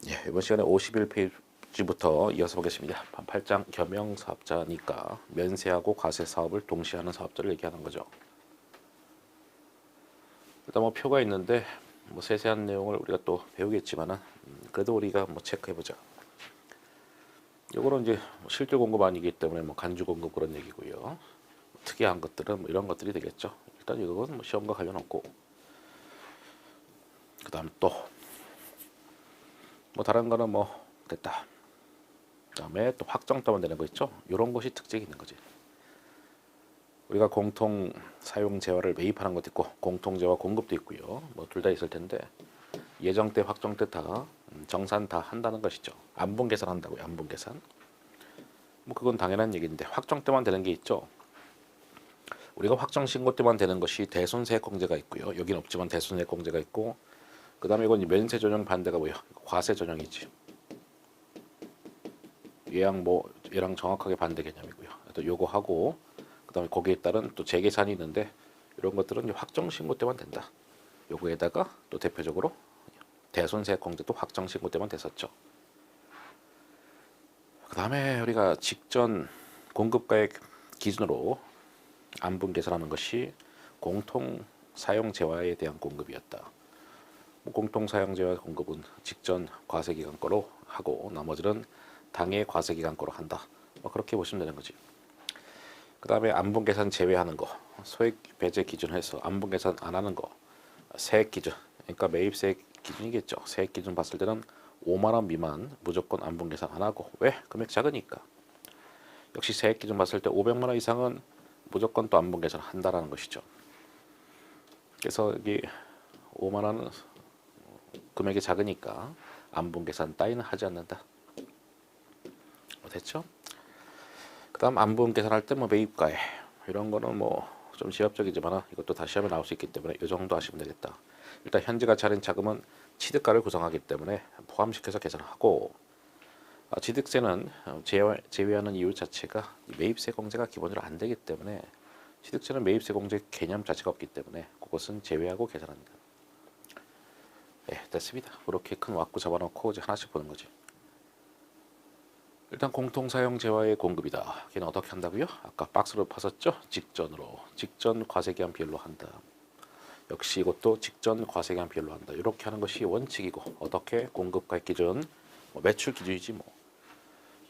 예, 이번 시간에 51페이지부터 이어서 보겠습니다. 8장 겸용사업자니까 면세하고 과세 사업을 동시에 하는 사업자를 얘기하는 거죠. 일단 뭐 표가 있는데 뭐 세세한 내용을 우리가 또 배우겠지만은 그래도 우리가 뭐 체크해 보자. 요거는 이제 실질 공급 아니기 때문에 뭐 간주 공급 그런 얘기고요. 특이한 것들은 뭐 이런 것들이 되겠죠. 일단 이건 뭐 시험과 관련 없고, 그다음 또 뭐 다른 거는 뭐 됐다. 그다음에 또 확정 따면 되는 거 있죠. 이런 것이 특징이 있는 거지. 우리가 공통 사용 재화를 매입하는 것도 있고 공통 재화 공급도 있고요. 뭐 둘 다 있을 텐데 예정 때 확정 때 다 정산 다 한다는 것이죠. 안분 계산한다고요. 안분 계산. 뭐 그건 당연한 얘기인데 확정 때만 되는 게 있죠. 우리가 확정 신고 때만 되는 것이 대손세액 공제가 있고요. 여긴 없지만 대손세액 공제가 있고, 그다음에 이건 면세 전형 반대가 뭐야? 과세 전형이지. 얘랑 정확하게 반대 개념이고요. 또 요거 하고 그다음에 거기에 따른 또 재계산이 있는데 이런 것들은 확정 신고 때만 된다. 요거에다가 또 대표적으로 대손세액 공제도 확정 신고 때만 됐었죠. 그다음에 우리가 직전 공급가액 기준으로 안분 계산하는 것이 공통 사용 재화에 대한 공급이었다. 공통 사용 재화 공급은 직전 과세 기간 거로 하고 나머지는 당해 과세 기간 거로 한다. 뭐 그렇게 보시면 되는 거지. 그다음에 안분 계산 제외하는 거, 소액 배제 기준해서 안분 계산 안 하는 거, 세액 기준, 그러니까 매입세액 기준이겠죠. 세액 기준 봤을 때는 5만 원 미만 무조건 안분 계산 안 하고, 왜? 금액 작으니까. 역시 세액 기준 봤을 때 500만 원 이상은 무조건 또 안분 계산 한다라는 것이죠. 그래서 여기 5만 원은 금액이 작으니까 안분 계산 따위는 하지 않는다. 됐죠? 그다음 안분 계산할 때 뭐 매입가액 이런 거는 뭐 좀 지엽적이지만 이것도 다시 시험에 나올 수 있기 때문에 이 정도 하시면 되겠다. 일단 현재 가치 할인 차금은 취득가를 구성하기 때문에 포함시켜서 계산하고, 취득세는 제외하는 이유 자체가 매입세 공제가 기본적으로 안 되기 때문에 취득세는 매입세 공제 개념 자체가 없기 때문에 그것은 제외하고 계산합니다. 네, 됐습니다. 그렇게 큰 왁구 잡아놓고 이제 하나씩 보는 거지. 일단 공통사용 재화의 공급이다. 걔는 어떻게 한다고요? 아까 박스로 파셨죠? 직전으로. 직전 과세기한 비율로 한다. 역시 이것도 직전 과세기한 비율로 한다. 이렇게 하는 것이 원칙이고, 어떻게 공급가액 기준, 뭐 매출 기준이지 뭐.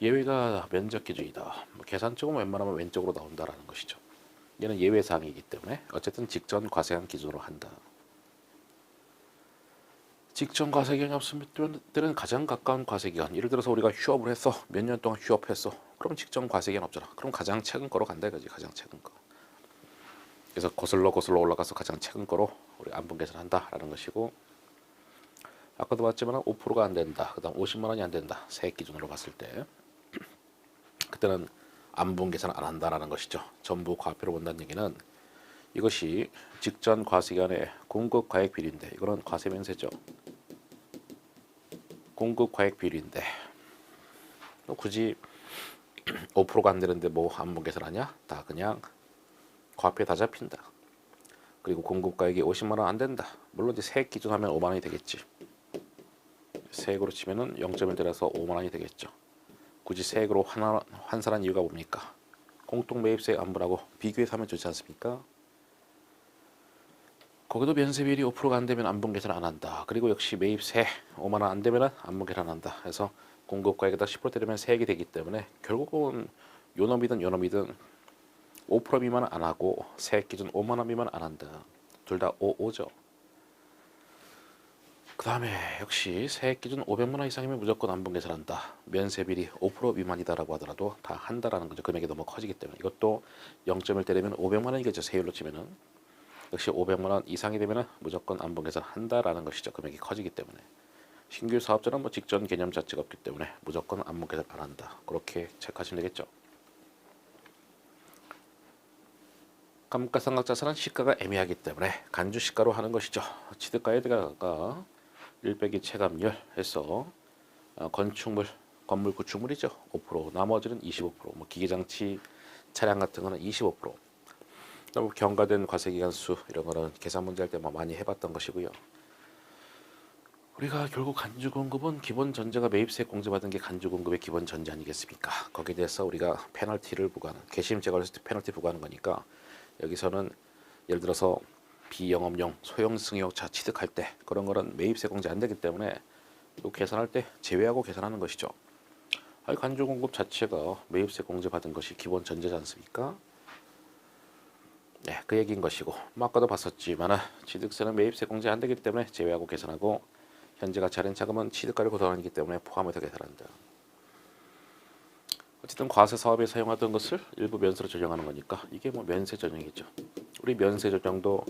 예외가 면적 기준이다. 뭐 계산적으로 웬만하면 왼쪽으로 나온다라는 것이죠. 얘는 예외 사항이기 때문에 어쨌든 직전 과세한 기준으로 한다. 직전 과세기간이 없을 때는 가장 가까운 과세기간, 예를 들어서 우리가 휴업을 했어, 몇 년 동안 휴업했어, 그럼 직전 과세기간 없잖아. 그럼 가장 최근 거로 간다 이거지. 가장 최근 거. 그래서 거슬러 올라가서 가장 최근 거로 우리 안분 계산한다라는 것이고, 아까도 봤지만 5%가 안 된다, 그 다음 50만 원이 안 된다, 세액 기준으로 봤을 때 그때는 안분 계산 안 한다라는 것이죠. 전부 과표로 본다는 얘기는 이것이 직전 과세기간의 공급 과액 비율인데, 이거는 과세 면세죠. 공급 과액 비율인데 굳이 5%가 안 되는데 뭐 안분 계산하냐? 다 그냥 과표에 다 잡힌다. 그리고 공급 가액이 50만 원 안 된다. 물론 이제 세액 기준하면 5만 원이 되겠지. 세액으로 치면은 0.1 들어서 5만 원이 되겠죠. 굳이 세액으로 환산한 이유가 뭡니까? 공통 매입세액 안분하고 비교해서 하면 좋지 않습니까? 거기도 면세 비율이 5%가 안 되면 안분 계산 안 한다. 그리고 역시 매입세 5만 원 안 되면 안분 계산 안 한다. 그래서 공급가액에다 10% 때리면 세액이 되기 때문에 결국은 요놈이든 요놈이든 5% 미만 안 하고 세액 기준 5만 원 미만 안 한다. 둘 다 5죠. 그 다음에 역시 세액 기준 500만 원 이상이면 무조건 안분 계산한다. 면세 비율이 5% 미만이다라고 하더라도 다 한다라는 거죠. 금액이 너무 커지기 때문에. 이것도 0.1 때리면 500만 원이겠죠. 세율로 치면은. 역시 500만 원 이상이 되면 무조건 안분 계산 한다라는 것이죠. 금액이 커지기 때문에. 신규 사업자는 뭐 직전 개념 자체가 없기 때문에 무조건 안분 계산 안 한다. 그렇게 체크하시면 되겠죠. 감가상각자산은 시가가 애매하기 때문에 간주 시가로 하는 것이죠. 취득가에다가 1 빼기 체감률 해서 건축물, 건물 구축물이죠. 5%, 나머지는 25%, 뭐 기계장치, 차량 같은 거는 25%. 그리고 경과된 과세기간 수 이런 거는 계산 문제 할 때 많이 해봤던 것이고요. 우리가 결국 간주 공급은 기본 전제가 매입세 공제받은 게 간주 공급의 기본 전제 아니겠습니까? 거기에 대해서 우리가 페널티를 부과하는, 개시임죄가 걸렸을 때 페널티 부과하는 거니까 여기서는 예를 들어서 비영업용 소형 승용차 취득할 때 그런 거는 매입세 공제 안 되기 때문에 또 계산할 때 제외하고 계산하는 것이죠. 아니, 간주 공급 자체가 매입세 공제 받은 것이 기본 전제지 않습니까? 네, 그 얘기인 것이고, 뭐 아까도 봤었지만 취득세는 매입세 공제 안 되기 때문에 제외하고 계산하고, 현재 가치 할인 자금은 취득가를 고정하기 때문에 포함해서 계산한다. 어쨌든 과세 사업에 사용하던 것을 일부 면세로 전용하는 거니까 이게 뭐 면세 전용이죠. 우리 면세 전용도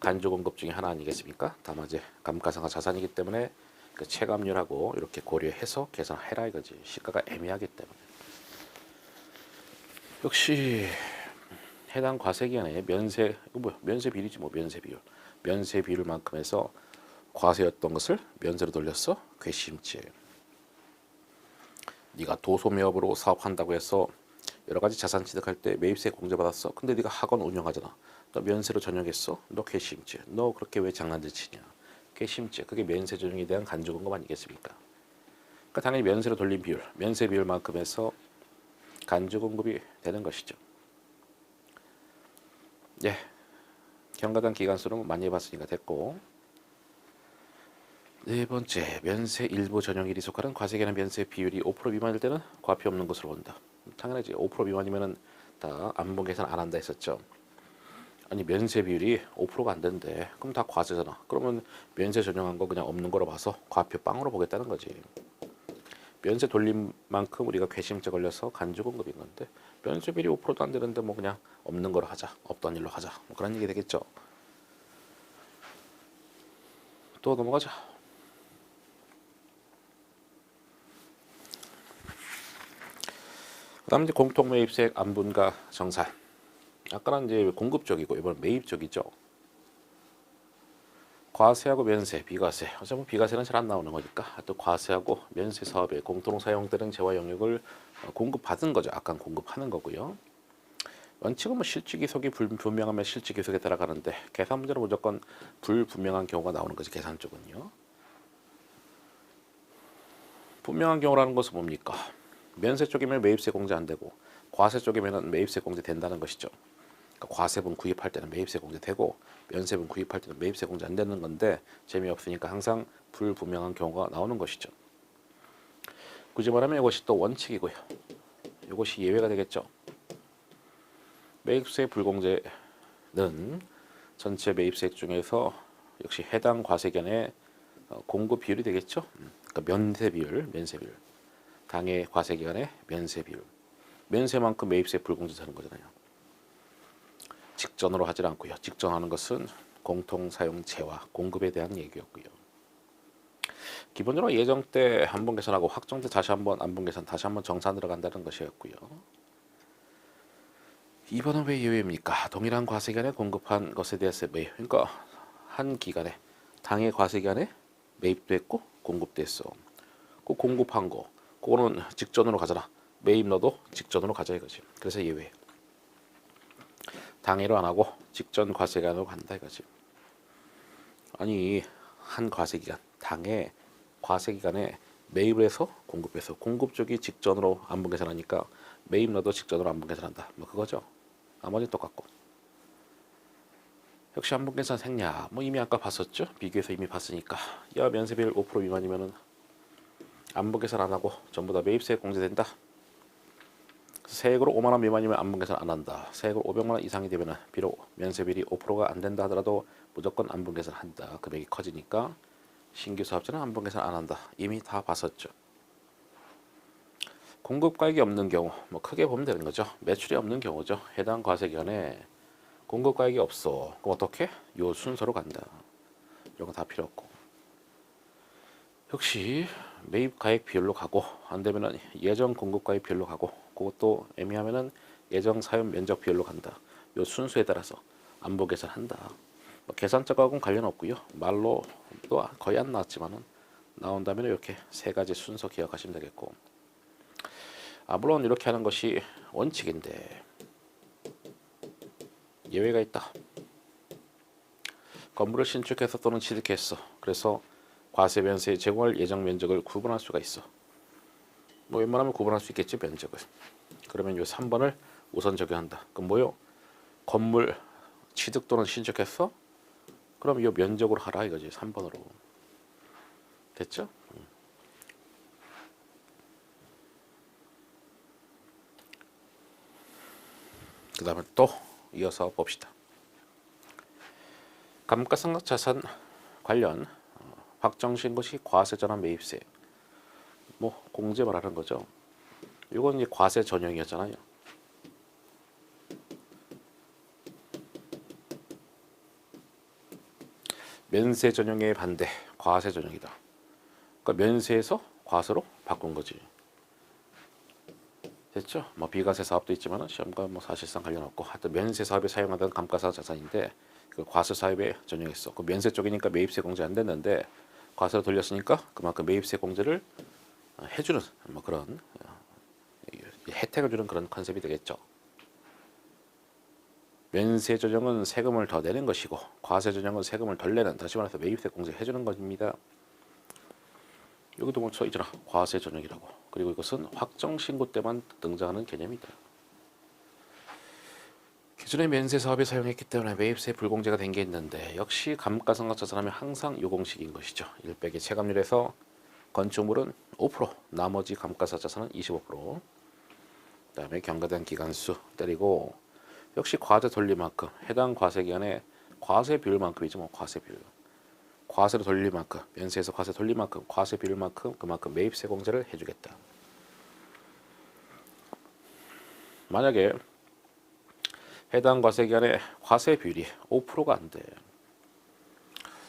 간주 공급 중에 하나 아니겠습니까? 다만 이제 감가상각 자산이기 때문에 그 체감률하고 이렇게 고려해서 계산해라 이거지. 시가가 애매하기 때문에. 역시 해당 과세기간에 면세, 면세 비율이지 뭐 면세 비율. 면세 비율만큼 해서 과세였던 것을 면세로 돌렸어. 괘씸죄. 네가 도소매업으로 사업한다고 해서 여러 가지 자산 취득할 때 매입세 공제받았어. 근데 네가 학원 운영하잖아. 너 면세로 전용했어. 너 괘씸죄. 너 그렇게 왜 장난질 치냐. 괘씸죄. 그게 면세 전용에 대한 간주 공급 아니겠습니까? 그러니까 당연히 면세로 돌린 비율, 면세 비율만큼 해서 간주 공급이 되는 것이죠. 예, 경과당 기간수는 많이 해봤으니까 됐고, 네 번째, 면세 일부 전용일이 속하는 과세기간의 면세 비율이 5% 미만일 때는 과표 없는 것으로 본다. 당연하지. 5% 미만이면은 다 안본 계산 안 한다 했었죠. 아니, 면세 비율이 5%가 안 된대. 그럼 다 과세잖아. 그러면 면세 전용한 거 그냥 없는 거로 봐서 과표 빵으로 보겠다는 거지. 면세 돌린 만큼 우리가 괘씸죄 걸려서 간주 공급인 건데, 면세 비율이 5%도 안 되는데 뭐 그냥 없는 거로 하자. 없던 일로 하자. 뭐 그런 얘기 되겠죠. 또 넘어가자. 그다음 이제 공통매입세액 안분과 정산. 아까는 이제 공급 쪽이고 이번 매입 쪽이죠. 과세하고 면세, 비과세. 어차피 비과세는 잘 안 나오는 거니까 또 과세하고 면세 사업에 공통 사용되는 재화 영역을 공급받은 거죠. 아까 공급하는 거고요. 원칙은 뭐 실질기속이 불분명하면 실질기속에 들어가는데 계산 문제는 무조건 불분명한 경우가 나오는 거지. 계산 쪽은요. 분명한 경우라는 것은 뭡니까? 면세 쪽이면 매입세 공제 안 되고 과세 쪽이면 매입세 공제 된다는 것이죠. 그러니까 과세분 구입할 때는 매입세 공제 되고 면세분 구입할 때는 매입세 공제 안 되는 건데 재미없으니까 항상 불분명한 경우가 나오는 것이죠. 굳이 말하면 이것이 또 원칙이고요. 이것이 예외가 되겠죠. 매입세 불공제는 전체 매입세액 중에서 역시 해당 과세기간의 공급 비율이 되겠죠. 그러니까 면세 비율. 당해 과세기간의 면세 비율. 면세만큼 매입세 불공제되는 거잖아요. 직전으로 하질 않고요. 직전하는 것은 공통사용 재화, 공급에 대한 얘기였고요. 기본적으로 예정 때 한번 계산하고 확정 때 다시 한번 안분 계산, 다시 한번 정산 들어간다는 것이었고요. 2번은 왜 예외입니까? 동일한 과세기간에 공급한 것에 대해서 매입. 그러니까 한 기간에 당해 과세기간에 매입도 했고 공급도 했어. 그 공급한 거, 그거는 직전으로 가잖아. 매입 너도 직전으로 가자 이거지. 그래서 예외. 당해로 안 하고 직전 과세기간으로 간다 이거지. 아니, 한 과세기간, 당해 과세기간에 매입을 해서 공급해서 공급 쪽이 직전으로 안분 계산하니까 매입 너도 직전으로 안분 계산한다. 뭐 그거죠. 나머지 똑같고. 역시 안분 계산 생략. 뭐 이미 아까 봤었죠. 비교해서 이미 봤으니까. 야, 면세비율 5% 미만이면은 안분 계산 안 하고 전부 다 매입세 공제된다. 세액으로 5만 원 미만이면 안분 계산 안 한다. 세액으로 500만 원 이상이 되면은 비록 면세비율이 5%가 안 된다 하더라도 무조건 안분 계산 한다. 금액이 커지니까 신규 사업자는 안분 계산 안 한다. 이미 다 봤었죠. 공급가액이 없는 경우, 뭐 크게 보면 되는 거죠. 매출이 없는 경우죠. 해당 과세기간에 공급가액이 없어. 그럼 어떻게? 요 순서로 간다. 이런 거 다 필요 없고. 역시 매입가액 비율로 가고 안 되면은 예정 공급가액 비율로 가고 그것도 애매하면은 예정 사용 면적 비율로 간다. 요 순수에 따라서 안부 계산한다. 뭐 계산적하고는 관련 없고요. 말로 또 거의 안 나왔지만은 나온다면 이렇게 세 가지 순서 기억하시면 되겠고. 물론 이렇게 하는 것이 원칙인데 예외가 있다. 건물을 신축해서 또는 취득했어. 그래서 과세 면세에 제공할 예정 면적을 구분할 수가 있어. 뭐 웬만하면 구분할 수 있겠지 면적을. 그러면 요 3번을 우선 적용한다. 그럼 뭐요? 건물 취득 또는 신축했어? 그럼 이 면적으로 하라 이거지. 3번으로. 됐죠? 그 다음에 또 이어서 봅시다. 감가상각 자산 관련 확정신고 시 과세 전환 매입세. 뭐 공제 말하는 거죠. 이건 이제 과세 전형이었잖아요. 면세 전형의 반대, 과세 전형이다. 그러니까 면세에서 과세로 바꾼 거지. 됐죠? 뭐 비과세 사업도 있지만 시험과 뭐 사실상 관련 없고 하여튼 면세 사업에 사용하던 감가상각 자산인데 그 과세 사업에 전용했어. 그 면세 쪽이니까 매입세 공제 안 됐는데 과세로 돌렸으니까 그만큼 매입세 공제를 해주는 뭐 그런 혜택을 주는 그런 컨셉이 되겠죠. 면세 전형은 세금을 더 내는 것이고 과세 전형은 세금을 덜 내는, 다시 말해서 매입세 공제 해주는 것입니다. 여기도 뭐 써 있잖아. 과세 전형이라고. 그리고 이것은 확정 신고 때만 등장하는 개념이다. 기존의 면세 사업에 사용했기 때문에 매입세 불공제가 된 게 있는데 역시 감가상각 자산하면 항상 요 공식인 것이죠. 1 체감률에서 건축물은 5%, 나머지 감가상각 자산은 25%. 그다음에 경과된 기간수 때리고 역시 과세 돌림만큼 해당 과세 기간에 과세 비율만큼이죠. 뭐 과세 비율. 과세로 돌릴 만큼, 면세에서 과세 돌릴 만큼, 과세 비율만큼 그만큼 매입세 공제를 해주겠다. 만약에 해당 과세 기간에 과세 비율이 5%가 안 돼.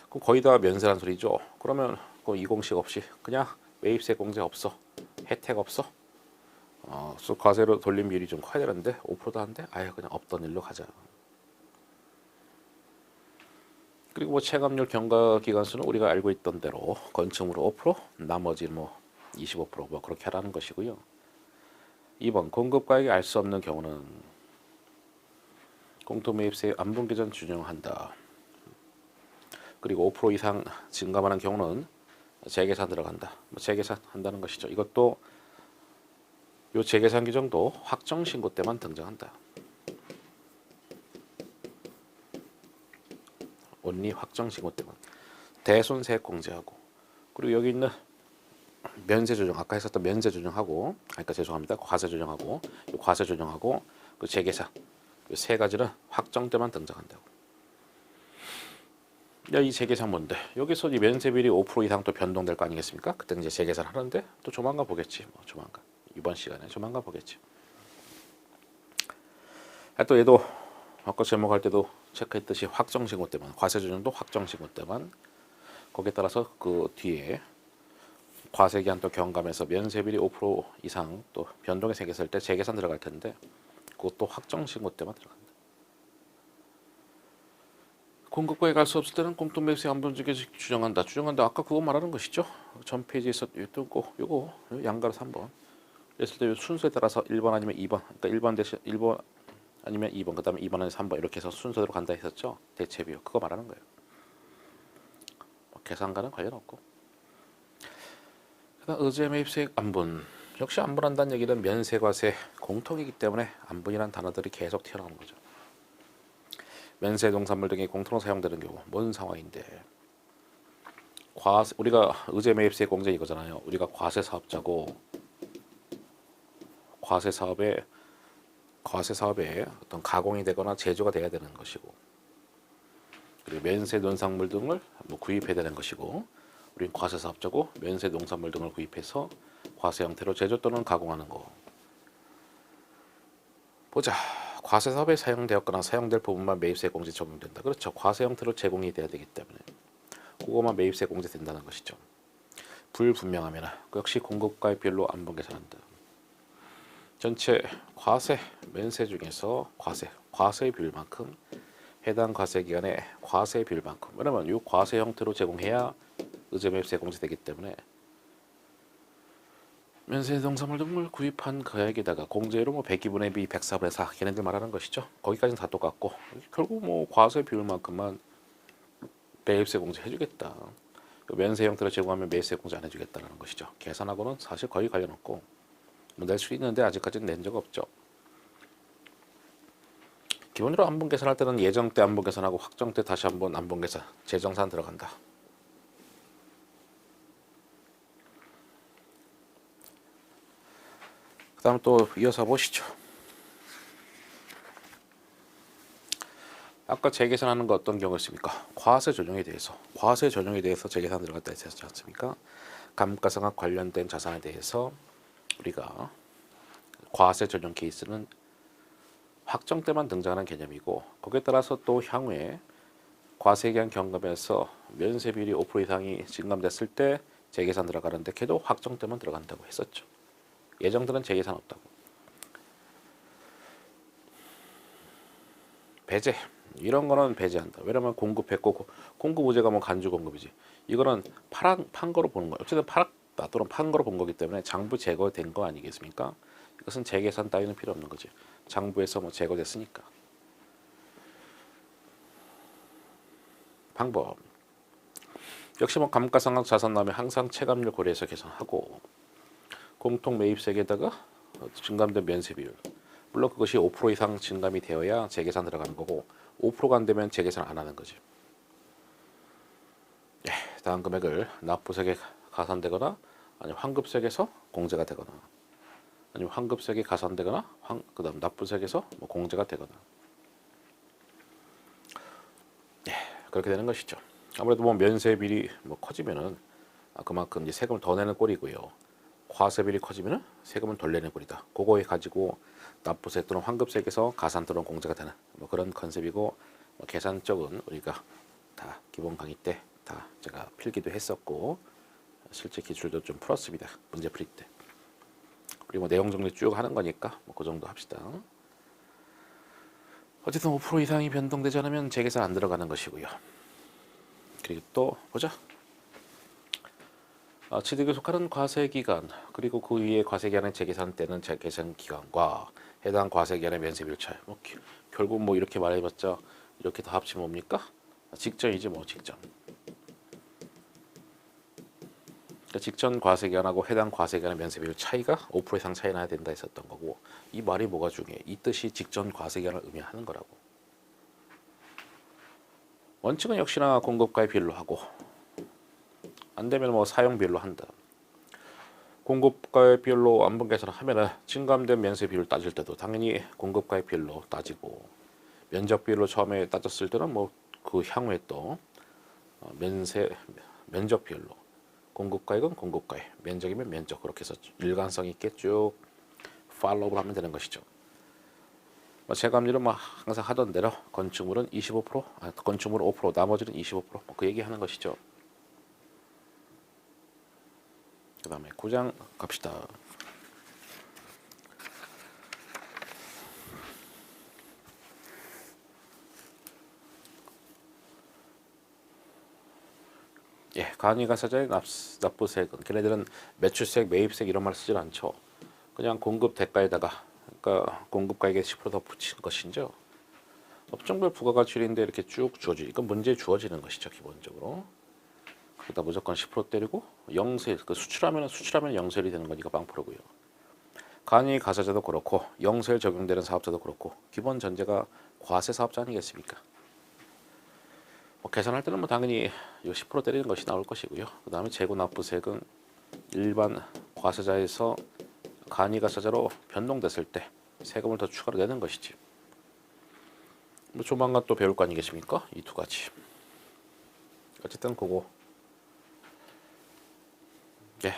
그럼 거의 다 면세란 소리죠. 그러면 그 이공식 없이 그냥 매입세 공제 없어, 혜택 없어. 과세로 돌림 비율이 좀 커야 되는데 5%도 안 돼. 아예 그냥 없던 일로 가자. 그리고 뭐 체감률 경과 기간수는 우리가 알고 있던 대로 건축물은 5%, 나머지 뭐 25%뭐 그렇게 하라는 것이고요. 2번 공급가액이 알 수 없는 경우는 공통매입세 안분기전 준용한다. 그리고 5% 이상 증가하는 경우는 재계산 들어간다. 뭐 재계산 한다는 것이죠. 이것도 요 재계산 규정도 확정 신고 때만 등장한다. 온리 확정 신고 때만. 대손세액 공제하고. 그리고 여기 있는 면세 조정, 아까 했었던 면세 조정하고, 그러니까 죄송합니다. 과세 조정하고, 요 과세 조정하고 그 재계산 요 세 가지는 확정 때만 등장한다고. 야, 이 재계산 뭔데? 여기서 이 면세 비율이 5% 이상 또 변동될 거 아니겠습니까? 그때 이제 재계산 하는데 또 조만간 보겠지. 뭐 조만간. 이번 시간에 조만간 보겠지. 또 얘도 아까 제목할 때도 체크했듯이 확정 신고 때만, 과세 조정도 확정 신고 때만. 거기에 따라서 그 뒤에 과세 기한 또 경감해서 면세 비율이 5% 이상 또 변동이 생겼을 때 재계산 들어갈 텐데 그것도 확정 신고 때만 들어간다. 공급가액 알 수 없을 때는 공통매입세 안분기전 규정한다. 규정한다. 아까 그거 말하는 것이죠. 전 페이지에서 요거 양가로 3번. 그랬을 때 순서에 따라서 1번 아니면 2번. 그러니까 1번 대신 1번 아니면 2번, 그다음에 2번 아니면 3번 이렇게 해서 순서대로 간다 했었죠. 대체 비율 그거 말하는 거예요. 계산과는 관련 없고. 그다음 의제 매입세액 안분. 역시 안분한다는 얘기는 면세과세 공통이기 때문에 안분이라는 단어들이 계속 튀어나오는 거죠. 면세 농산물 등이 공통으로 사용되는 경우 뭔 상황인데 우리가 의제 매입세 공제 이거잖아요. 우리가 과세 사업자고 과세 사업에 어떤 가공이 되거나 제조가 돼야 되는 것이고 그리고 면세 농산물 등을 뭐 구입해야 되는 것이고 우린 과세 사업자고 면세 농산물 등을 구입해서 과세 형태로 제조 또는 가공하는 거. 보자. 과세 사업에 사용되었거나 사용될 부분만 매입세 공제 적용된다. 그렇죠. 과세 형태로 제공이 돼야 되기 때문에 그거만 매입세 공제 된다는 것이죠. 불분명하면 역시 공급가액 비율로 안분 계산한다. 전체 과세 면세 중에서 과세 비율만큼 해당 과세 기간의 과세 비율만큼 왜냐면 이 과세 형태로 제공해야 의제 매입세 공제되기 때문에 면세 농산물 등을 구입한 가액에다가 공제로 뭐 100기분의 비 104분의 4 걔네들 말하는 것이죠. 거기까지는 다 똑같고 결국 뭐 과세 비율만큼만 매입세 공제 해주겠다. 그 면세 형태로 제공하면 매입세 공제 안 해주겠다는 것이죠. 계산하고는 사실 거의 관련 없고 뭐 낼 수 있는데 아직까지는 낸 적 없죠. 기본적으로 안분 계산할 때는 예정 때 안분 계산하고 확정 때 다시 한번 안분 계산 재정산 들어간다. 그 다음 또 이어서 보시죠. 아까 재계산하는 거 어떤 경우였습니까? 과세 전용에 대해서 재계산 들어갔다 했지 않습니까? 감가상각 관련된 자산에 대해서 우리가 과세 전용 케이스는 확정 때만 등장하는 개념이고 거기에 따라서 또 향후에 과세기한 경감에서 면세 비율이 5% 이상이 증감됐을 때 재계산 들어가는데 걔도 확정 때만 들어간다고 했었죠. 예정들은 재계산 없다고. 배제 이런 거는 배제한다. 왜냐면 공급했고 공급 우제가 뭐 간주 공급이지. 이거는 판 거로 보는 거예요. 어쨌든 팔았다 또는 판 거로 본 거기 때문에 장부 제거된 거 아니겠습니까? 이것은 재계산 따위는 필요 없는 거지. 장부에서 뭐 제거됐으니까. 방법 역시 뭐 감가상각 자산 나오면 항상 체감률 고려해서 계산하고 공통 매입세에다가 증감된 면세 비율 물론 그것이 5% 이상 증감이 되어야 재계산 들어가는 거고 5%가 안 되면 재계산 안 하는 거지. 다음 금액을 납부세액에 가산되거나 아니면 환급세액에서 공제가 되거나 아니면 환급세액이 가산되거나 그다음 납부세액에서 뭐 공제가 되거나 그렇게 되는 것이죠. 아무래도 뭐 면세 비율이 뭐 커지면은 그만큼 이제 세금을 더 내는 꼴이고요. 과세 비율이 커지면은 세금을 덜 내는 꼴이다. 그거에 가지고 납부세 또는 환급세액에서 가산 또는 공제가 되는 뭐 그런 컨셉이고 뭐 계산 쪽은 우리가 다 기본 강의 때 다 제가 필기도 했었고 실제 기출도 좀 풀었습니다. 문제 풀이 때. 그리고 뭐 내용 정리 쭉 하는 거니까 뭐 그 정도 합시다. 어쨌든 5% 이상이 변동되지 않으면 재계산 안 들어가는 것이고요. 그리고 또 보자. 취득에 속하는 과세기간 그리고 그 위에 과세기간의 재계산 때는 재계산 기간과 해당 과세기간의 면세비율 차이. 뭐 결국 뭐 이렇게 말해봤자 이렇게 다 합치면 뭡니까? 직전이지 뭐 직전. 그러니까 직전 과세기간하고 해당 과세기간의 면세비율 차이가 5% 이상 차이 나야 된다 했었던 거고 이 말이 뭐가 중요해? 이 뜻이 직전 과세기간을 의미하는 거라고. 원칙은 역시나 공급가의 비율로 하고 안 되면 뭐 사용 비율로 한다. 공급가의 비율로 안분 계산을 하면은 증감된 면세 비율 따질 때도 당연히 공급가의 비율로 따지고 면적 비율로 처음에 따졌을 때는 뭐 그 향후에 또 면적 비율로 공급가액은 공급가액, 면적이면 면적 그렇게 해서 일관성 있게 쭉 팔로우를 하면 되는 것이죠. 체감률은 뭐 항상 하던 대로 건축물은 25%, 건축물은 5%, 나머지는 25%, 그 얘기하는 것이죠. 그 다음에 9장 갑시다. 간이가사자의 납부세액은 걔네들은 매출세액, 매입세액 이런 말 쓰질 않죠. 그냥 공급 대가에다가 그러니까 공급가액에 10%더 붙인 것이죠. 업종별 부가가치율인데 이렇게 쭉 주어지. 이건 문제에 주어지는 것이죠 기본적으로. 그러다 무조건 10% 때리고 영세 그 수출하면 영세율이 되는 거니까 0%고요. 간이 가사자도 그렇고 영세율 적용되는 사업자도 그렇고 기본 전제가 과세 사업자 아니겠습니까? 뭐 계산할 때는 뭐 당연히 10% 때리는 것이 나올 것이고요. 그 다음에 재고 납부세액은 일반 과세자에서 간이 가사자로 변동됐을 때 세금을 더 추가로 내는 것이지. 뭐 조만간 또 배울 거 아니겠습니까? 이 두 가지. 어쨌든 그거.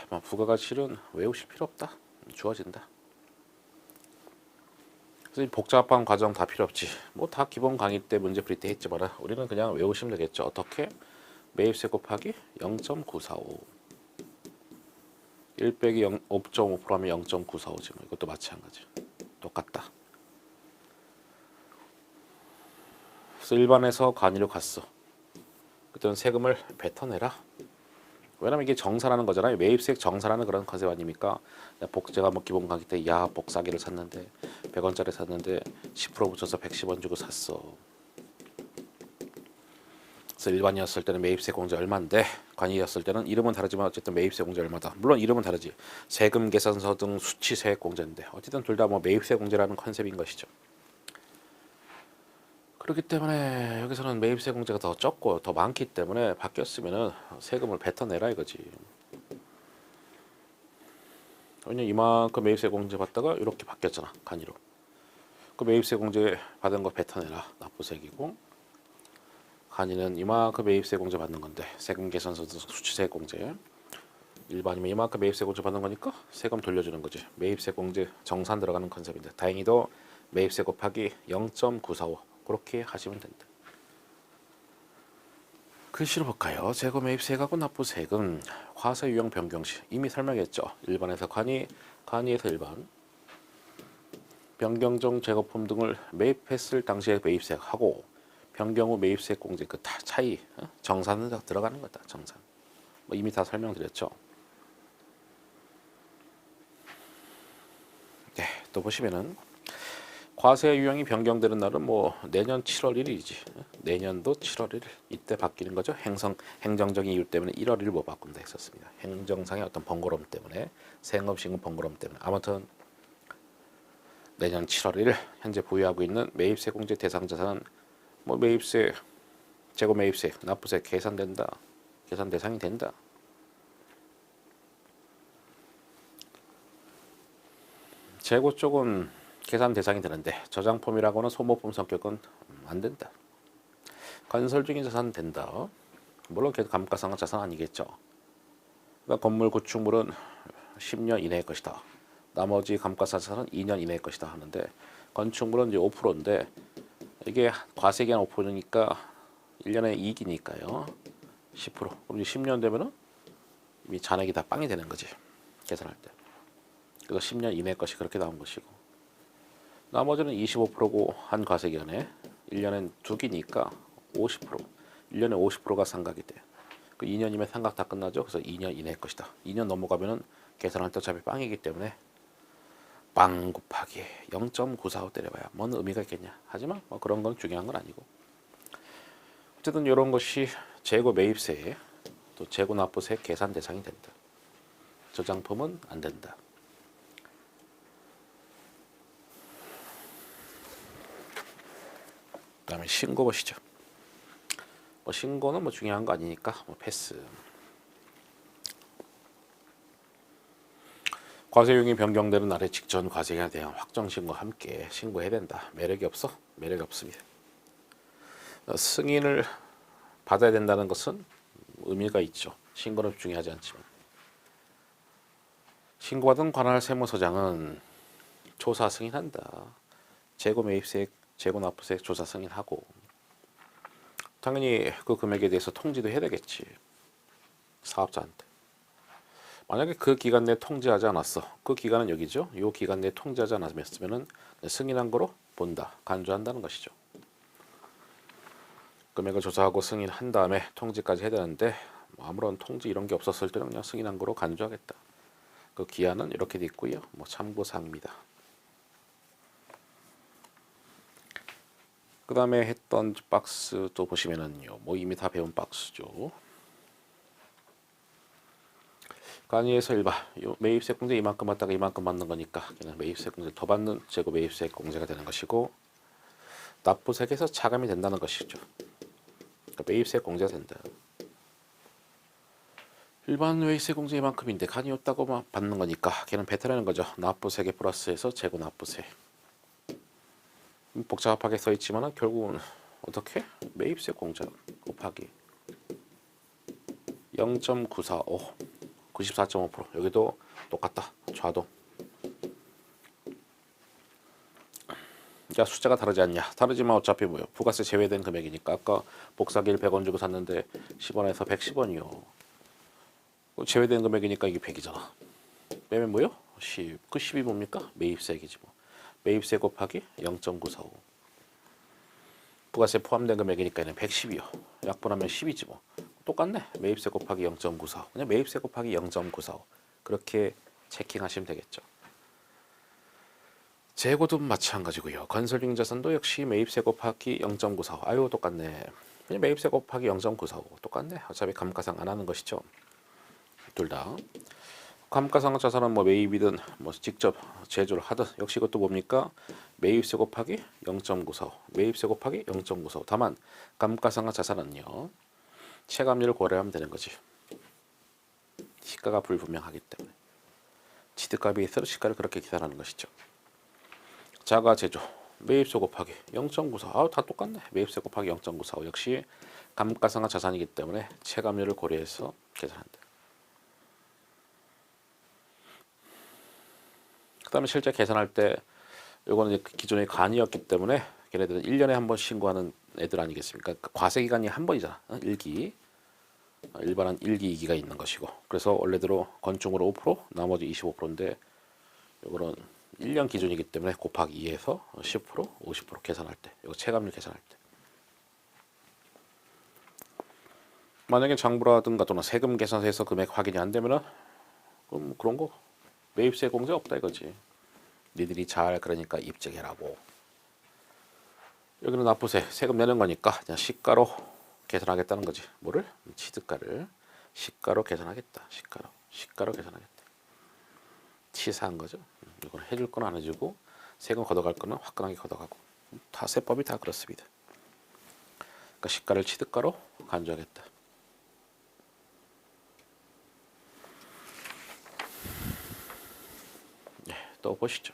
뭐 부가가치는 외우실 필요 없다. 주어진다. 그래서 복잡한 과정 다 필요 없지. 뭐 다 기본 강의 때 문제 풀이 때 했지만 우리는 그냥 외우시면 되겠죠. 어떻게? 매입세 곱하기 0.945 1 빼기 5.5% 하면 0.945지 뭐 이것도 마찬가지. 똑같다. 그래서 일반에서 간이로 갔어. 그때는 세금을 뱉어내라. 왜냐면 이게 정산하는 거잖아요. 매입세액 정산하는 그런 컨셉 아닙니까? 제가 뭐 기본 강의 때 복사기를 샀는데 100원짜리 샀는데 10% 붙여서 110원 주고 샀어. 그래서 일반이었을 때는 매입세 공제 얼마인데 관이었을 때는 이름은 다르지만 어쨌든 매입세 공제 얼마다. 물론 이름은 다르지. 세금 계산서 등 수치세 공제인데 어쨌든 둘 다 뭐 매입세 공제라는 컨셉인 것이죠. 그렇기 때문에 여기서는 매입세 공제가 더 적고 더 많기 때문에 바뀌었으면은 세금을 뱉어내라 이거지. 왜냐 이만큼 매입세 공제 받다가 이렇게 바뀌었잖아 간이로. 그 매입세 공제 받은 거 뱉어내라 납부세액이고, 간이는 이만큼 매입세 공제 받는 건데 세금 계산서 수치세 공제, 일반이면 이만큼 매입세 공제 받는 거니까 세금 돌려주는 거지. 매입세 공제 정산 들어가는 컨셉인데 다행히도 매입세 곱하기 0.945 그렇게 하시면 된다. 글씨로 볼까요? 재고 매입세액하고 납부세액은 과세 유형 변경 시 이미 설명했죠. 일반에서 관이, 관이에서 일반. 변경 중 재고품 등을 매입했을 당시에 매입세액하고 변경 후 매입세액 공제 그 차이 정산은 들어가는 거다. 정산. 뭐 이미 다 설명드렸죠. 네, 또 보시면은 과세 유형이 변경되는 날은 뭐 내년 7월 1일이지. 내년도 7월 1일 이때 바뀌는 거죠. 행정적인 이유 때문에 1월 1일 못 바꾼다 했었습니다. 행정상의 어떤 번거로움 때문에, 세금신고 번거로움 때문에. 아무튼 내년 7월 1일 현재 보유하고 있는 매입세 공제 대상 자산은 뭐 매입세, 재고 매입세, 납부세 계산 대상이 된다. 재고 쪽은 계산 대상이 되는데 저장품이라거나 소모품 성격은 안 된다. 건설 중인 자산은 된다. 물론 감가상각 자산 아니겠죠. 그러니까 건물 구축물은 10년 이내의 것이다. 나머지 감가상각 자산은 2년 이내의 것이다 하는데, 건축물은 이제 5%인데 이게 과세기한 5%니까 1년에 이익이니까요. 10%. 그럼 이제 10년 되면은 이 잔액이 다 빵이 되는 거지. 계산할 때. 그래서 10년 이내 것이 그렇게 나온 것이고, 나머지는 25%고 한 과세기간에 1년엔 두 기니까 50%. 1년에 50%가 상각이 돼. 그 2년이면 상각 다 끝나죠. 그래서 2년 이내 것이다. 2년 넘어가면은 계산할 때 어차피 빵이기 때문에 빵 곱하기 0.945 때려봐야 뭔 의미가 있겠냐. 하지만 뭐 그런 건 중요한 건 아니고, 어쨌든 이런 것이 재고 매입세 또 재고 납부세 계산 대상이 된다. 저장품은 안 된다. 그다음에 신고 보시죠. 뭐 신고는 뭐 중요한 거 아니니까 뭐 패스. 과세유형이 변경되는 날에 직전 과세에 대한 확정 신고와 함께 신고해야 된다. 매력이 없어? 매력이 없습니다. 승인을 받아야 된다는 것은 의미가 있죠. 신고는 중요하지 않지만, 신고받은 관할 세무서장은 조사 승인한다. 재고 매입세액, 재고 납부세액 조사 승인하고, 당연히 그 금액에 대해서 통지도 해야 되겠지. 사업자한테. 만약에 그 기간 내에 통지하지 않았어. 그 기간은 여기죠. 이 기간 내에 통지하지 않았으면은 승인한 거로 본다. 간주한다는 것이죠. 금액을 조사하고 승인한 다음에 통지까지 해야 되는데 아무런 통지 이런 게 없었을 때는 그냥 승인한 거로 간주하겠다. 그 기한은 이렇게 돼 있고요. 뭐 참고사항입니다. 그 다음에 했던 박스 또 보시면은요. 뭐 이미 다 배운 박스죠. 간이에서 일반 매입세 공제 이만큼 받다가 이만큼 받는 거니까 그냥 매입세 공제 더 받는 재고 매입세 공제가 되는 것이고, 납부세액에서 차감이 된다는 것이죠. 그러니까 매입세 공제가 된다. 일반 매입세 공제 이만큼인데 간이 없다고 받는 거니까 걔는 뱉어내는 거죠. 납부세액에 플러스해서 재고 납부세. 복잡하게 써 있지만 결국은 어떻게? 매입세 공제 곱하기 0.945 94.5% 여기도 똑같다. 좌도. 야, 숫자가 다르지 않냐? 다르지만 어차피 뭐요? 부가세 제외된 금액이니까 아까 복사기를 100원 주고 샀는데 10원에서 110원이요. 제외된 금액이니까 이게 100이잖아. 빼면 뭐요? 10. 그 10이 뭡니까? 매입세액이지 뭐. 매입세 곱하기 0.945. 부가세 포함된 금액이니까 얘는 110이요. 약분하면 10이지 뭐. 똑같네. 매입세 곱하기 0.945. 그냥 매입세 곱하기 0.945. 그렇게 체킹하시면 되겠죠. 재고도 마찬가지고요. 건설 중자산도 역시 매입세 곱하기 0.945. 아유 똑같네. 그냥 매입세 곱하기 0.945 똑같네. 어차피 감가상 안 하는 것이죠. 둘 다. 감가상 자산은 뭐 매입이든 뭐 직접 제조를 하든 역시 이것도 뭡니까? 매입세 곱하기 0.945 매입세 곱하기 0.945 다만 감가상각 자산은요 체감률을 고려하면 되는 거지. 시가가 불분명하기 때문에 취득값에 있어 시가를 그렇게 계산하는 것이죠. 자가 제조 매입세 곱하기 0.945 다 똑같네. 매입세 곱하기 0.945 역시 감가상각 자산이기 때문에 체감률을 고려해서 계산한다. 그 다음에 실제 계산할 때 요거는 이제 기존의 간이었기 때문에 걔네들은 1년에 한 번 신고하는 애들 아니겠습니까? 그러니까 과세기간이 한 번이잖아. 1기 일반한 1기 2기가 있는 것이고 그래서 원래대로 건축으로 5% 나머지 25%인데 요거는 1년 기준이기 때문에 곱하기 2에서 10% 50% 계산할 때 이거 체감률 계산할 때 만약에 장부라든가 또는 세금 계산서에서 금액 확인이 안 되면은 그럼 그런 거 매입세 공제 없다 이거지. 니들이 잘 그러니까 입증해라고. 여기는 납부세 세금 내는 거니까 그냥 시가로 계산하겠다는 거지. 뭐를? 취득가를 시가로 계산하겠다. 시가로 계산하겠다. 치사한 거죠. 이걸 해줄 건 안 해주고 세금 걷어갈 거는 화끈하게 걷어가고 다 세법이 다 그렇습니다. 그러니까 시가를 취득가로 간주하겠다. 네, 또 보시죠.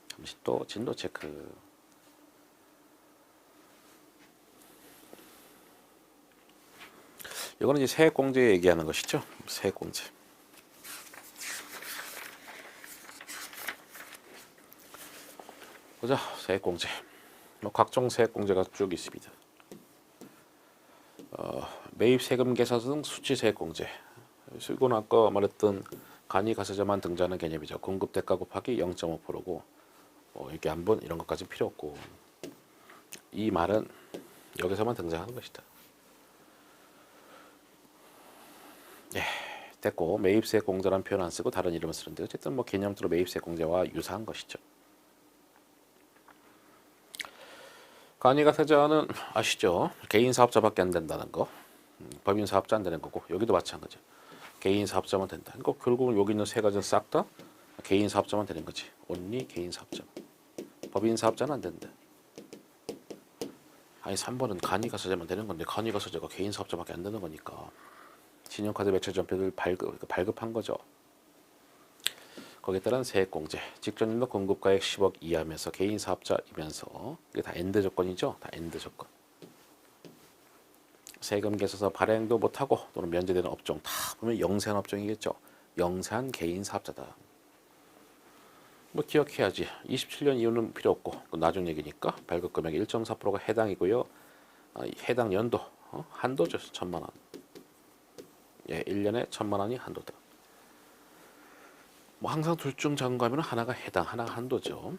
잠시 또 진도 체크. 이거는 이제 세액공제 얘기하는 것이죠. 세액공제. 보자. 세액공제. 뭐 각종 세액공제가 쭉 있습니다. 매입세금 계산 등 수치세액공제. 이건 아까 말했던 간이가세자만 등장하는 개념이죠. 공급대가 곱하기 0.5%고 이렇게 한번 이런 것까지 필요 없고 이 말은 여기서만 등장하는 것이다. 예, 됐고 매입세 공제라는 표현 안 쓰고 다른 이름을 쓰는데 어쨌든 뭐 개념적으로 매입세 공제와 유사한 것이죠. 간이가세자는 아시죠? 개인 사업자밖에 안 된다는 거. 법인 사업자 안 되는 거고 여기도 마찬가지. 개인 사업자만 된다. 그러니까 결국은 여기 있는 세 가지는 싹 다 개인 사업자만 되는 거지. 온리 개인 사업자. 법인 사업자는 안 된다. 아니 3번은 간이가세자만 되는 건데 간이가세자가 개인 사업자밖에 안 되는 거니까 신용카드 매출 전표를 발급한 거죠. 거기에 따른 세액공제, 직전년도 공급가액 10억 이하면서 개인 사업자이면서 이게 다 엔드 조건이죠. 다 엔드 조건. 세금 계산서 발행도 못하고 또는 면제되는 업종 다 보면 영세한 업종이겠죠. 영세한 개인 사업자다. 뭐 기억해야지. 27년 이후는 필요 없고 나중 얘기니까 발급 금액 1.4%가 해당이고요. 해당 연도 한도죠. 1,000만 원. 예, 1년에 1,000만 원이 한도다. 뭐 항상 둘 중 작은 거 하면 하나가 해당, 하나가 한도죠.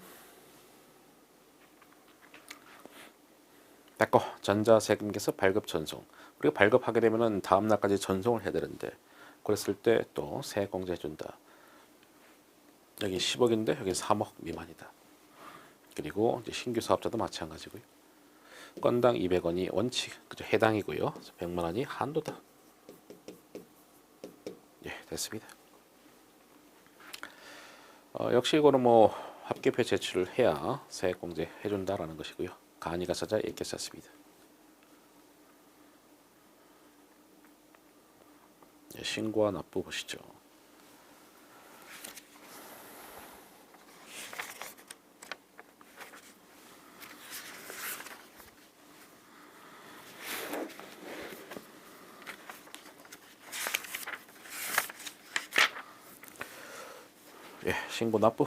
됐고 전자세금계서 발급 전송. 우리가 발급하게 되면은 다음 날까지 전송을 해야 되는데 그랬을 때 또 세액공제 해준다. 여기 10억인데 여기 3억 미만이다. 그리고 이제 신규 사업자도 마찬가지고요. 건당 200원이 원칙, 그죠? 해당이고요. 100만 원이 한도다. 예, 됐습니다. 역시 이거는 뭐 합계표 제출을 해야 세액공제 해준다라는 것이고요. 간이가세자 읽게 썼습니다. 예, 신고와 납부 보시죠. 예, 신고 납부.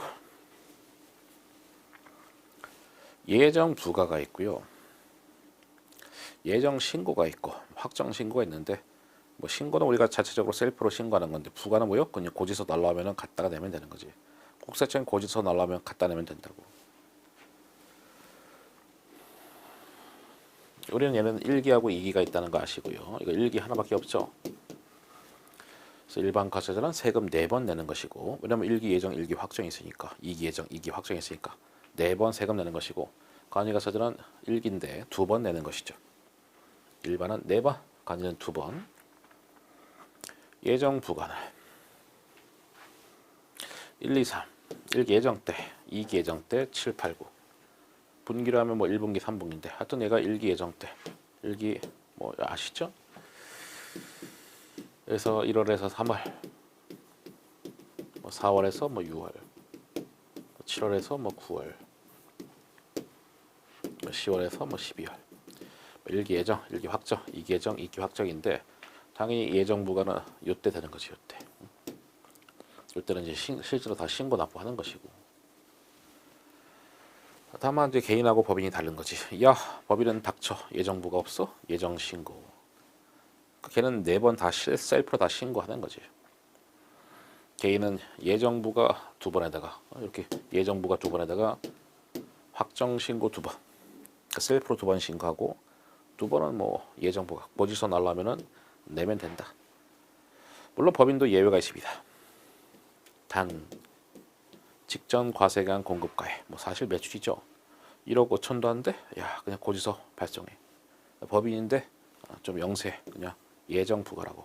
예정 부가가 있고요. 예정 신고가 있고 확정 신고가 있는데 뭐 신고는 우리가 자체적으로 셀프로 신고하는 건데 부가는 뭐요? 그냥 고지서 날라오면은 갖다가 내면 되는 거지. 국세청 고지서 날라오면 갖다 내면 된다고. 우리는 얘는 1기하고 2기가 있다는 거 아시고요. 이거 1기 하나밖에 없죠. 그래서 일반 과세자는 세금 4번 내는 것이고 왜냐면 1기 예정 1기 확정이 있으니까 2기 예정 2기 확정이 있으니까 4번 세금 내는 것이고 간이가세자는 1기인데 2번 내는 것이죠. 일반은 4번, 간이는 2번. 예정 부관을 1, 2, 3 1기 예정 때, 2기 예정 때, 7, 8, 9 분기로 하면 뭐 1분기, 3분기인데 하여튼 얘가 1기 예정 때 1기 뭐 아시죠? 그래서 1월에서 3월, 뭐 4월에서 뭐 6월, 7월에서 뭐 9월, 10월에서 뭐 12월. 1기 예정, 1기 확정, 2기 예정, 2기 확정인데 당연히 예정 부가는 요때 되는 거지. 요때. 요때는 이제 실제로 다 신고 납부하는 것이고. 다만 이제 개인하고 법인이 다른 거지. 야, 법인은 닥쳐. 예정 부가 없어? 예정 신고. 걔는 4번 다 셀프로 다 신고하는 거지. 개인은 예정 부가 2번에다가 이렇게 예정 부가 2번에다가 확정 신고 2번. 그러니까 셀프로 2번 신고하고 2번은 뭐 예정 부가 고지서 날라면은 내면 된다. 물론 법인도 예외가 있습니다. 단 직전 과세관 공급가액 뭐 사실 매출이죠. 1억 5천도 한데 야 그냥 고지서 발송해. 법인인데 좀 영세 그냥 예정 부가라고.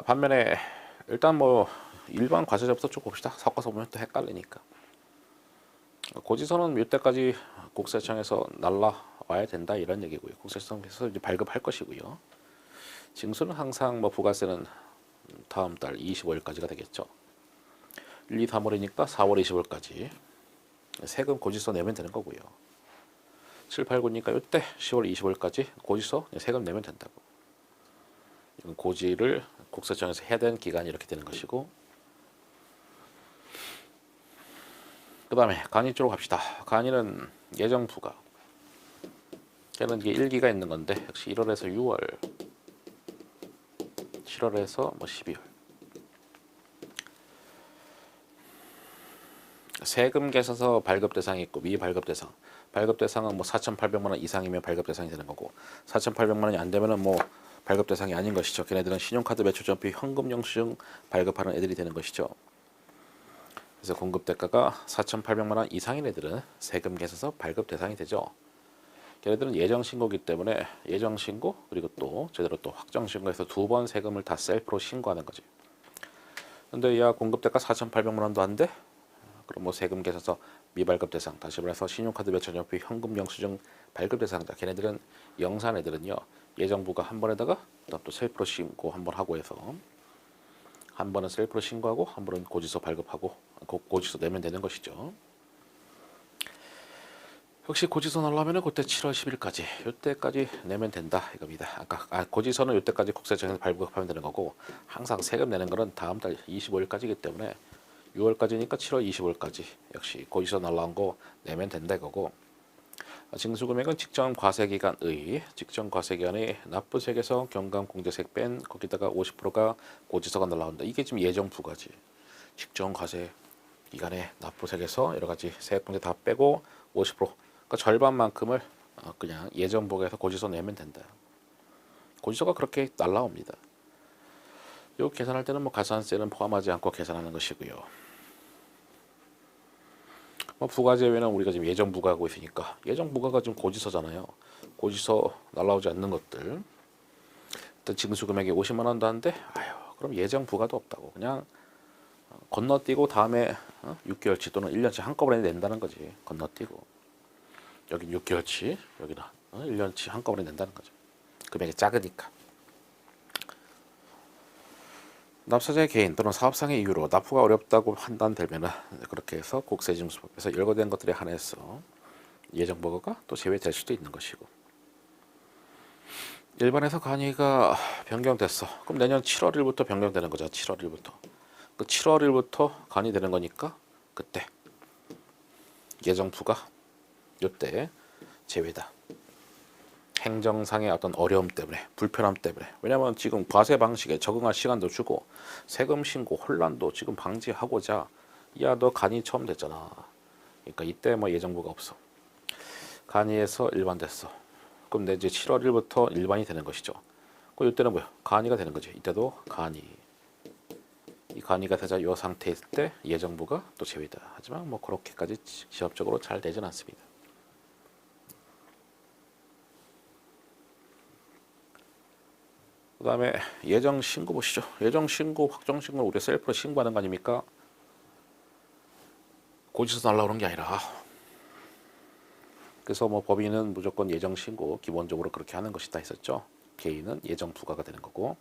반면에 일단 뭐 일반 과세자부터 쭉 봅시다. 섞어서 보면 또 헷갈리니까. 고지서는 몇 때까지 국세청에서 날라와야 된다 이런 얘기고요. 국세청에서 이제 발급할 것이고요. 징수는 항상 뭐 부가세는 다음 달 25일까지가 되겠죠. 1, 2, 3월이니까 4월 25일까지 세금 고지서 내면 되는 거고요. 7, 8, 9니까 이때 10월 25일까지 고지서 세금 내면 된다고. 이건 고지를 국세청에서 해야 되는 기간이 이렇게 되는 것이고, 그 다음에 간이 쪽으로 갑시다. 간이는 예정 부가. 걔는 이게 1기가 있는 건데 역시 1월에서 6월, 7월에서 뭐 12월. 세금 계산서 발급 대상이 있고 미발급 대상. 발급 대상은 뭐 4,800만 원 이상이면 발급 대상이 되는 거고 4,800만 원이 안 되면은 뭐 발급 대상이 아닌 것이죠. 걔네들은 신용카드 매출 전피 현금 영수증 발급하는 애들이 되는 것이죠. 그래서 공급 대가가 4,800만 원 이상인 애들은 세금 계산서 발급 대상이 되죠. 걔네들은 예정 신고기 때문에 예정 신고 그리고 또 제대로 또 확정 신고해서 2번 세금을 다 셀프로 신고하는 거지. 근데 야 공급 대가 4,800만 원도 안 돼? 그럼 뭐 세금 계산서 미발급 대상, 다시 말해서 신용카드 매출 전피 현금 영수증 발급 대상자. 걔네들은 영산 애들은요 예정부가 한 번에다가 또 셀프로 신고 한 번 하고 해서 한 번은 셀프로 신고하고 한 번은 고지서 발급하고 고지서 내면 되는 것이죠. 역시 고지서 날라면은 그때 7월 10일까지 이때까지 내면 된다 이겁니다. 아까 고지서는 이때까지 국세청에서 발급하면 되는 거고 항상 세금 내는 거는 다음 달 25일까지이기 때문에 6월까지니까 7월 25일까지 역시 고지서 날라온 거 내면 된다 이거고, 징수금액은 직전 과세기간의 직전 과세기간의 납부세액에서 경감공제세액 뺀 거기다가 50%가 고지서가 날라온다. 이게 지금 예정 부가지. 직전 과세 기간에 납부세액에서 여러 가지 세액공제 다 빼고 50%, 그러니까 절반만큼을 그냥 예정 부가에서 고지서 내면 된다. 고지서가 그렇게 날라옵니다. 요 계산할 때는 뭐 가산세는 포함하지 않고 계산하는 것이고요. 뭐 부가 제외는 우리가 지금 예정 부가하고 있으니까 예정 부가가 지금 고지서잖아요. 고지서 날라오지 않는 것들. 일단 징수 금액이 50만 원도 한데 아유 그럼 예정 부가도 없다고 그냥 건너뛰고 다음에 6개월치 또는 1년치 한꺼번에 낸다는 거지. 건너뛰고 여긴 6개월치 여기는 1년치 한꺼번에 낸다는 거죠. 금액이 작으니까. 납세자의 개인 또는 사업상의 이유로 납부가 어렵다고 판단되면 그렇게 해서 국세징수법에서 열거된 것들에 한해서 예정부가가 또 제외될 수도 있는 것이고, 일반에서 간이가 변경됐어. 그럼 내년 7월 1일부터 변경되는 거죠. 7월 1일부터. 그 7월 1일부터 간이 되는 거니까 그때 예정부가 요때 제외다. 행정상의 어떤 어려움 때문에 불편함 때문에, 왜냐하면 지금 과세 방식에 적응할 시간도 주고 세금 신고 혼란도 지금 방지하고자 야 너 간이 처음 됐잖아. 그러니까 이때 뭐 예정부가 없어. 간이에서 일반 됐어. 그럼 내 이제 7월 1일부터 일반이 되는 것이죠. 그 이때는 뭐야? 간이가 되는 거지. 이때도 간이. 이 간이가 되자 이 상태일 때 예정부가 또 제외다. 하지만 뭐 그렇게까지 지역적으로 잘 되진 않습니다. 그다음에 예정 신고 보시죠. 예정 신고, 확정 신고는 우리 셀프로 신고하는 거 아닙니까? 고지서 날라오는 게 아니라. 그래서 뭐 법인은 무조건 예정 신고 기본적으로 그렇게 하는 것이다 했었죠. 개인은 예정 부과가 되는 거고.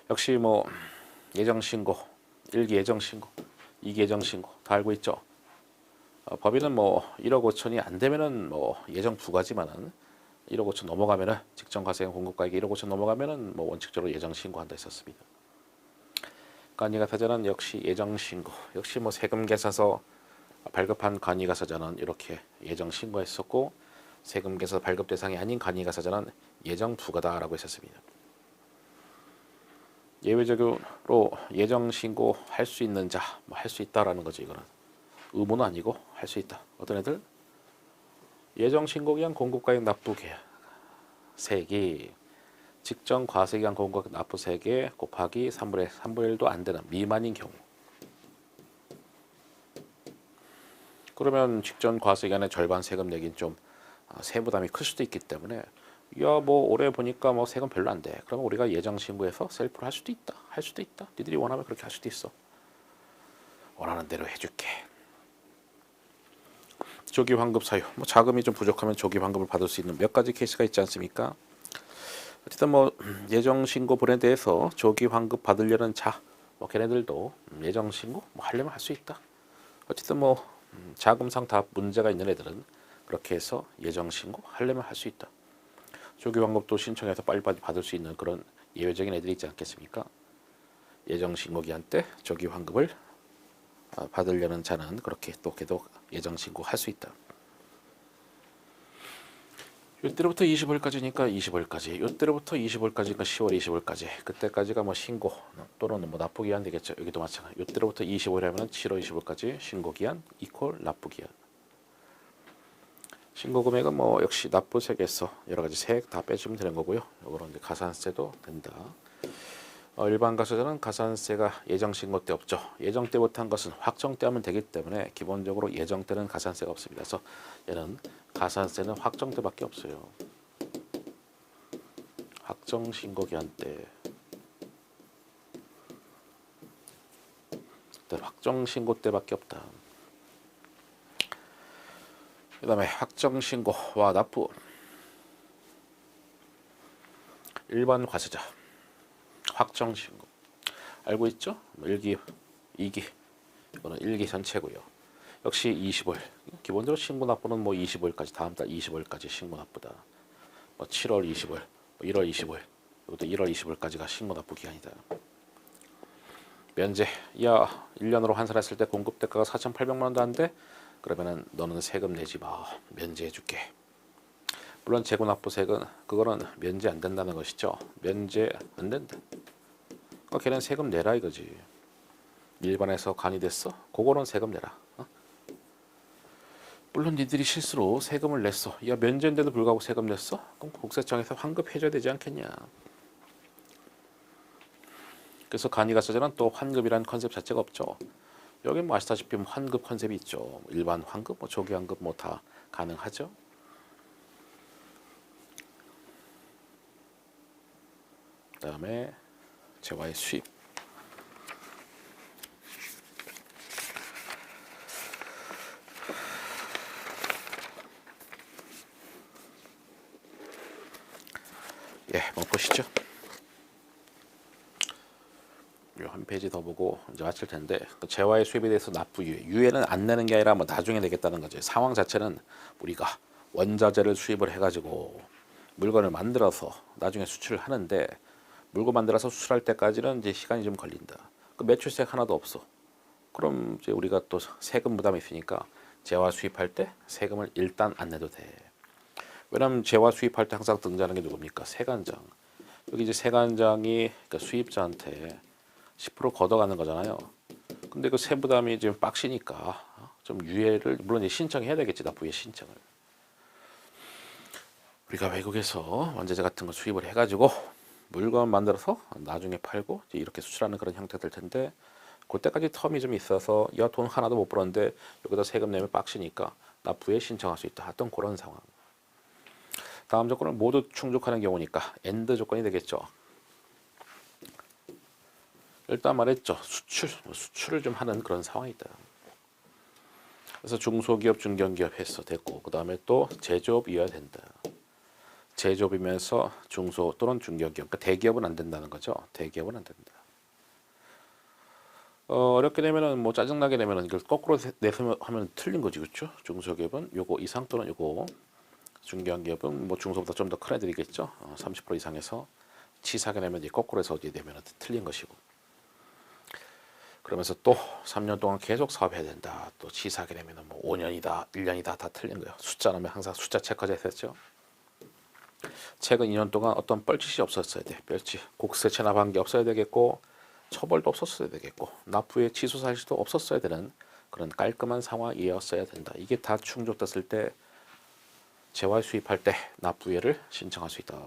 역시 뭐 예정 신고, 1기 예정 신고, 2기 예정 신고 다 알고 있죠. 법인은 뭐 1억 5천이 안 되면은 뭐 예정 부과지만은 1억 5천 넘어가면은 직전 과세금 공급가액이 1억 5천 넘어가면은 뭐 원칙적으로 예정 신고한다 했었습니다. 간이가사자는 역시 예정 신고, 역시 뭐 세금 계사서 발급한 간이가사자는 이렇게 예정 신고했었고, 세금 계사 발급 대상이 아닌 간이가사자는 예정 부과다라고 했었습니다. 예외적으로 예정 신고 할 수 있는 자, 뭐 할 수 있다라는 거죠. 이거는 의무는 아니고 할 수 있다. 어떤 애들? 예정 신고 기한 공급가액 납부 세기, 직전 과세 기한 공급 납부 세계 곱하기 3분의 1도 안 되는 미만인 경우. 그러면 직전 과세 기간에 절반 세금 내긴 좀 세부담이 클 수도 있기 때문에, 야 뭐 올해 보니까 뭐 세금 별로 안 돼. 그러면 우리가 예정 신고해서 셀프로 할 수도 있다. 할 수도 있다. 니들이 원하면 그렇게 할 수도 있어. 원하는 대로 해줄게. 조기 환급 사유. 뭐 자금이 좀 부족하면 조기 환급을 받을 수 있는 몇 가지 케이스가 있지 않습니까? 어쨌든 뭐 예정 신고 브랜드에서 조기 환급 받으려는 자, 뭐 걔네들도 예정 신고 뭐 하려면 할 수 있다. 어쨌든 뭐 자금상 다 문제가 있는 애들은 그렇게 해서 예정 신고 하려면 할 수 있다. 조기 환급도 신청해서 빨리빨리 받을 수 있는 그런 예외적인 애들이 있지 않겠습니까? 예정 신고 기한 때 조기 환급을 받으려는 자는 그렇게 또 걔도 예정 신고 할 수 있다. 이때로부터 25일까지니까 25일까지, 이때로부터 25일까지니까 10월 25일까지, 그때까지가 뭐 신고 또는 뭐 납부 기한 되겠죠. 여기도 마찬가지. 이때로부터 25일 하면 7월 25일까지 신고 기한 이퀄 납부 기한. 신고 금액은 뭐 역시 납부세에서 여러 가지 세액 다 빼주면 되는 거고요. 이거는 이제 가산세도 된다. 일반 가소자는 가산세가 예정 신고 때 없죠. 예정 때부터 한 것은 확정 때 하면 되기 때문에 기본적으로 예정 때는 가산세가 없습니다. 그래서 얘는 가산세는 확정 때밖에 없어요. 확정 신고 기한 때, 확정 신고 때밖에 없다. 그 다음에 확정 신고와 납부. 일반 과세자 확정 신고 알고 있죠? 1기, 2기, 이거는 1기 전체고요. 역시 25일. 기본적으로 신고 납부는 뭐 25일까지, 다음 달 25일까지 신고 납부다. 뭐 7월 25일, 뭐 1월 25일, 이것도 1월 25일까지가 신고 납부 기한이다. 면제. 야, 1년으로 환산했을 때 공급 대가가 4,800만 원도 안 돼? 그러면은 너는 세금 내지 마. 면제해 줄게. 물론 재고납부세액은 그거는 면제 안 된다는 것이죠. 면제 안 된다. 그러니까 걔는 세금 내라 이거지. 일반에서 간이 됐어? 그거는 세금 내라. 물론 니들이 실수로 세금을 냈어. 야 면제인데도 불구하고 세금 냈어? 그럼 국세청에서 환급해줘야 되지 않겠냐. 그래서 간이가서제는 또 환급이라는 컨셉 자체가 없죠. 여기 뭐 아시다시피 환급 컨셉이 있죠. 일반 환급, 뭐 조기 환급 뭐 다 가능하죠. 그다음에 재화의 수입. 예, 한번 보시죠. 한 페이지 더 보고 이제 마칠 텐데, 재화의 수입에 대해서 납부 유예는 안 내는 게 아니라 뭐 나중에 내겠다는 거죠. 상황 자체는 우리가 원자재를 수입을 해가지고 물건을 만들어서 나중에 수출을 하는데, 물건 만들어서 수출할 때까지는 이제 시간이 좀 걸린다. 그 매출세액 하나도 없어. 그럼 이제 우리가 또 세금 부담이 있으니까 재화 수입할 때 세금을 일단 안 내도 돼. 왜냐면 재화 수입할 때 항상 등장하는 게 누굽니까? 세관장. 여기 이제 세관장이 그러니까 수입자한테 10% 걷어가는 거잖아요. 근데 그 세부담이 지금 빡시니까 좀 유예를 물론 이제 신청해야 되겠지. 납부의 신청을. 우리가 외국에서 원자재 같은 거 수입을 해가지고 물건 만들어서 나중에 팔고 이렇게 수출하는 그런 형태들 텐데, 그때까지 텀이 좀 있어서 야 돈 하나도 못 벌었는데 여기다 세금 내면 빡시니까 납부에 신청할 수 있다. 어떤 그런 상황. 다음 조건을 모두 충족하는 경우니까 AND 조건이 되겠죠. 일단 말했죠. 수출을 좀 하는 그런 상황이다. 그래서 중소기업, 중견기업 해서 됐고, 그 다음에 또 제조업이어야 된다. 제조업이면서 중소 또는 중견기업, 그러니까 대기업은 안 된다는 거죠. 대기업은 안 된다. 어렵게 되면은 뭐 짜증나게 되면은 이걸 거꾸로 내서 하면 틀린 거지, 그렇죠? 중소기업은 요거 이상 또는 요거, 중견기업은 뭐 중소보다 좀 더 큰 애들이겠죠. 30% 이상에서 치사하게 내면 이제 거꾸로 해서 어디 되면 틀린 것이고. 그러면서 또 3년 동안 계속 사업해야 된다. 또 치사하게 되면 뭐 5년이다, 1년이다 다 틀린 거예요. 숫자 넣으면 항상 숫자 체크가 됐죠. 최근 2년 동안 어떤 뻘짓이 없었어야 돼. 뻘짓, 국세 체납한 게 없어야 되겠고, 처벌도 없었어야 되겠고, 납부의 취소 사실도 없었어야 되는 그런 깔끔한 상황이었어야 된다. 이게 다 충족됐을 때 재화 수입할 때 납부예를 신청할 수 있다.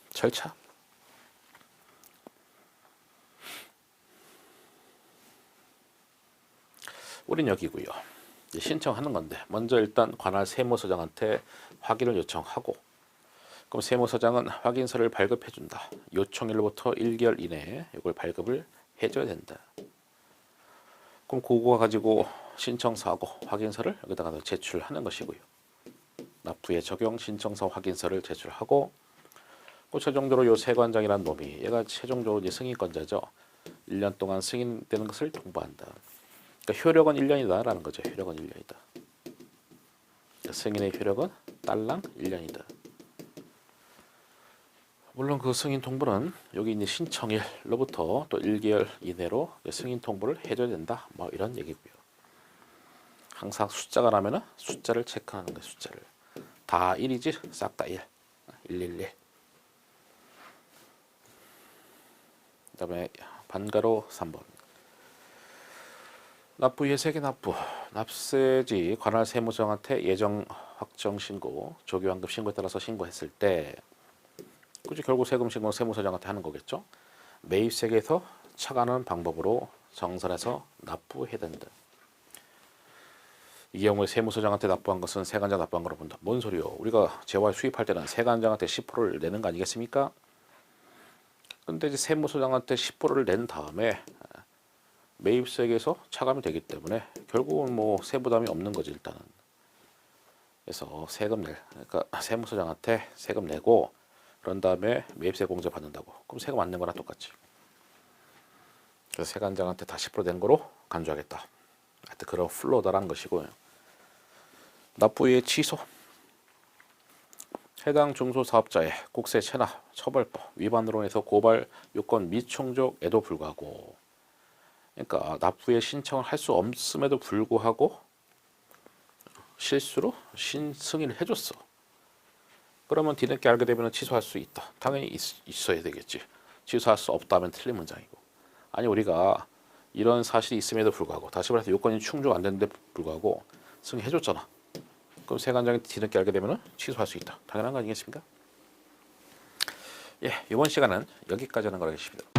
절차. 우린 여기고요. 신청하는 건데 먼저 일단 관할 세무서장한테 확인을 요청하고, 그럼 세무서장은 확인서를 발급해 준다. 요청일로부터 1개월 이내에 이걸 발급을 해줘야 된다. 그럼 그거 가지고 신청서하고 확인서를 여기다가 제출하는 것이고요. 납부에 적용 신청서 확인서를 제출하고, 그 최종적으로 요 세관장이라는 놈이 얘가 최종적으로 이제 승인권자죠. 1년 동안 승인되는 것을 통보한다. 그러니까 효력은 1년이다라는 거죠. 효력은 1년이다. 승인의 효력은 딸랑 1년이다. 물론 그 승인 통보는 여기 있는 신청일로부터 또 1개월 이내로 승인 통보를 해줘야 된다. 뭐 이런 얘기고요. 항상 숫자가 나면은 숫자를 체크하는 거예요. 숫자를 다 1이지, 싹 다 1, 111. 그다음에 반가로 3번. 납부의 세계 납부, 납세지 관할 세무서장한테 예정 확정 신고, 조기환급 신고에 따라서 신고했을 때, 그죠? 결국 세금 신고는 세무서장한테 하는 거겠죠. 매입세계에서 차감하는 방법으로 정산해서 납부해야 된다. 이 경우에 세무서장한테 납부한 것은 세관장 납부한 거로 본다. 뭔 소리요? 우리가 재화 수입할 때는 세관장한테 10%를 내는 거 아니겠습니까? 근데 이제 세무서장한테 10%를 낸 다음에 매입세액에서 차감이 되기 때문에 결국은 뭐 세부담이 없는 거지 일단은. 그래서 세금 그러니까 세무서장한테 세금 내고 그런 다음에 매입세 공제 받는다고. 그럼 세금 안 낸 거랑 똑같지. 그래서 세관장한테 다 10%된 거로 간주하겠다. 하여튼 그런 플로우다라는 것이고요. 납부의 취소. 해당 중소사업자의 국세 체납 처벌법 위반으로 해서 고발 요건 미충족에도 불구하고, 그러니까 납부의 신청을 할 수 없음에도 불구하고 실수로 승인을 해줬어. 그러면 뒤늦게 알게 되면 취소할 수 있다. 당연히 있어야 되겠지. 취소할 수 없다면 틀린 문장이고. 아니 우리가 이런 사실이 있음에도 불구하고, 다시 말해서 요건이 충족 안 되는데 불구하고 승인해줬잖아. 그럼 세관장이 뒤늦게 알게 되면 취소할 수 있다. 당연한 거 아니겠습니까? 예, 이번 시간은 여기까지 하는 거로 하겠습니다.